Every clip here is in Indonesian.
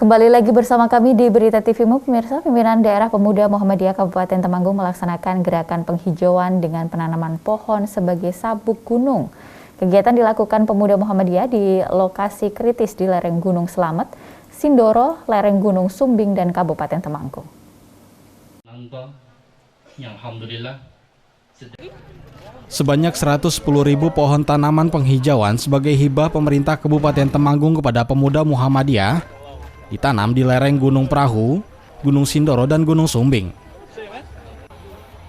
Kembali lagi bersama kami di Berita TVMU, pemirsa. Pimpinan Daerah Pemuda Muhammadiyah Kabupaten Temanggung melaksanakan gerakan penghijauan dengan penanaman pohon sebagai sabuk gunung. Kegiatan dilakukan Pemuda Muhammadiyah di lokasi kritis di lereng Gunung Slamet, Sindoro, lereng Gunung Sumbing, dan Kabupaten Temanggung. Sebanyak 110.000 pohon tanaman penghijauan sebagai hibah pemerintah Kabupaten Temanggung kepada Pemuda Muhammadiyah ditanam di lereng Gunung Perahu, Gunung Sindoro, dan Gunung Sumbing.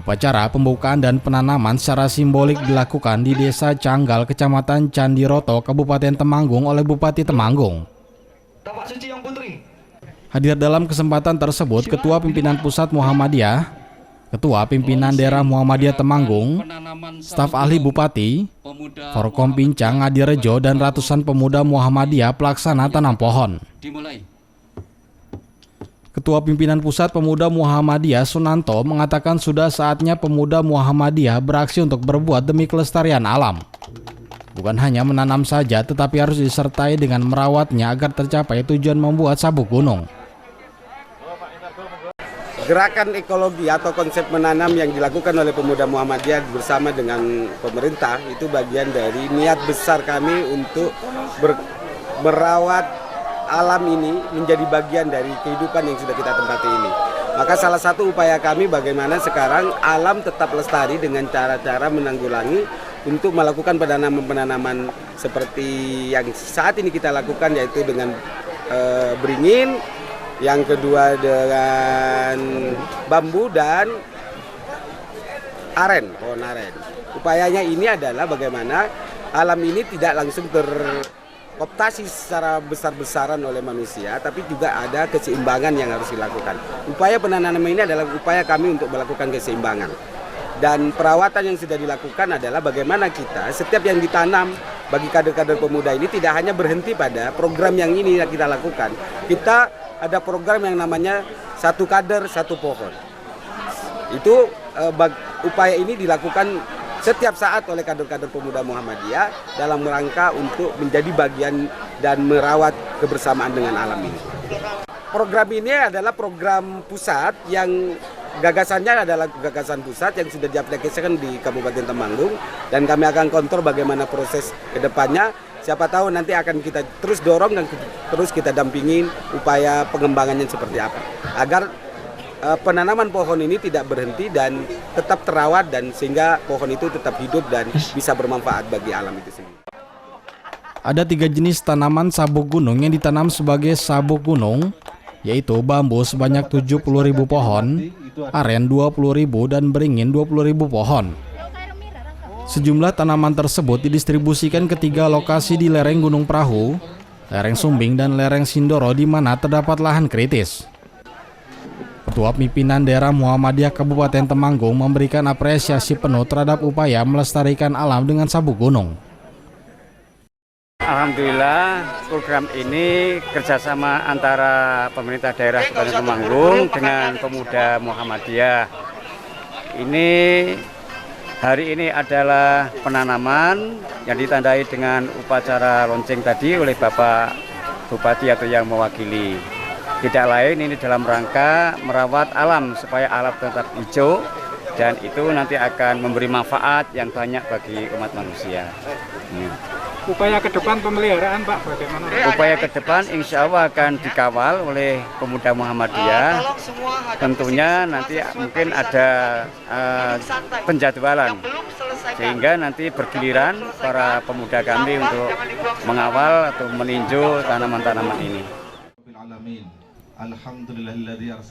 Upacara pembukaan dan penanaman secara simbolik dilakukan di Desa Canggal, Kecamatan Candiroto, Kabupaten Temanggung oleh Bupati Temanggung. Hadir dalam kesempatan tersebut Ketua Pimpinan Pusat Muhammadiyah, Ketua Pimpinan Daerah Muhammadiyah Temanggung, staf ahli Bupati, Forkom Pincang Ngadirejo, dan ratusan pemuda Muhammadiyah pelaksana tanam pohon. Ketua Pimpinan Pusat Pemuda Muhammadiyah Sunanto mengatakan sudah saatnya pemuda Muhammadiyah beraksi untuk berbuat demi kelestarian alam. Bukan hanya menanam saja, tetapi harus disertai dengan merawatnya agar tercapai tujuan membuat sabuk gunung. Gerakan ekologi atau konsep menanam yang dilakukan oleh pemuda Muhammadiyah bersama dengan pemerintah itu bagian dari niat besar kami untuk merawat alam ini menjadi bagian dari kehidupan yang sudah kita tempati ini. Maka salah satu upaya kami bagaimana sekarang alam tetap lestari dengan cara-cara menanggulangi untuk melakukan penanaman-penanaman seperti yang saat ini kita lakukan, yaitu dengan beringin, yang kedua dengan bambu dan aren, pohon aren. Upayanya ini adalah bagaimana alam ini tidak langsung terkooptasi secara besar-besaran oleh manusia, tapi juga ada keseimbangan yang harus dilakukan. Upaya penanaman ini adalah upaya kami untuk melakukan keseimbangan. Dan perawatan yang sudah dilakukan adalah bagaimana kita, setiap yang ditanam bagi kader-kader pemuda ini tidak hanya berhenti pada program yang ini yang kita lakukan. Kita ada program yang namanya satu kader, satu pohon. Itu upaya ini dilakukan setiap saat oleh kader-kader pemuda Muhammadiyah dalam rangka untuk menjadi bagian dan merawat kebersamaan dengan alam ini. Program ini adalah program pusat yang gagasannya adalah gagasan pusat yang sudah diaplikasikan di Kabupaten Temanggung, dan kami akan kontrol bagaimana proses ke depannya. Siapa tahu nanti akan kita terus dorong dan terus kita dampingin upaya pengembangannya seperti apa, agar penanaman pohon ini tidak berhenti dan tetap terawat, dan sehingga pohon itu tetap hidup dan bisa bermanfaat bagi alam itu sendiri. Ada 3 jenis tanaman sabuk gunung yang ditanam sebagai sabuk gunung, yaitu bambu sebanyak 70.000 pohon, aren 20.000, dan beringin 20.000 pohon. Sejumlah tanaman tersebut didistribusikan ke 3 lokasi di lereng Gunung Perahu, lereng Sumbing, dan lereng Sindoro di mana terdapat lahan kritis. Ketua Pimpinan Daerah Muhammadiyah Kabupaten Temanggung memberikan apresiasi penuh terhadap upaya melestarikan alam dengan sabuk gunung. Alhamdulillah, program ini kerjasama antara pemerintah daerah Kabupaten Temanggung dengan pemuda Muhammadiyah. Hari ini adalah penanaman yang ditandai dengan upacara lonceng tadi oleh Bapak Bupati atau yang mewakili. Tidak lain, ini dalam rangka merawat alam supaya alam tetap hijau, dan itu nanti akan memberi manfaat yang banyak bagi umat manusia. Upaya ke depan pemeliharaan, Pak, bagaimana? Upaya ke depan insya Allah akan dikawal oleh pemuda Muhammadiyah. Tentunya nanti mungkin ada penjadwalan, sehingga nanti bergiliran para pemuda kami untuk mengawal atau meninjau tanaman-tanaman ini.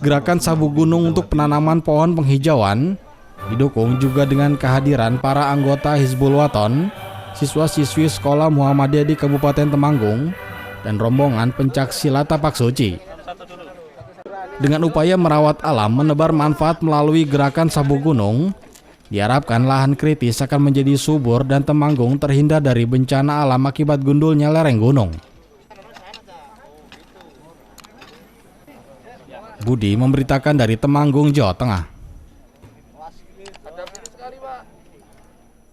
Gerakan sabuk gunung untuk penanaman pohon penghijauan didukung juga dengan kehadiran para anggota Hizbul Waton, siswa-siswi sekolah Muhammadiyah di Kabupaten Temanggung, dan rombongan pencaksilat tapak suci. Dengan upaya merawat alam, menebar manfaat melalui gerakan sabuk gunung, diharapkan lahan kritis akan menjadi subur dan Temanggung terhindar dari bencana alam akibat gundulnya lereng gunung. Budi memberitakan dari Temanggung, Jawa Tengah.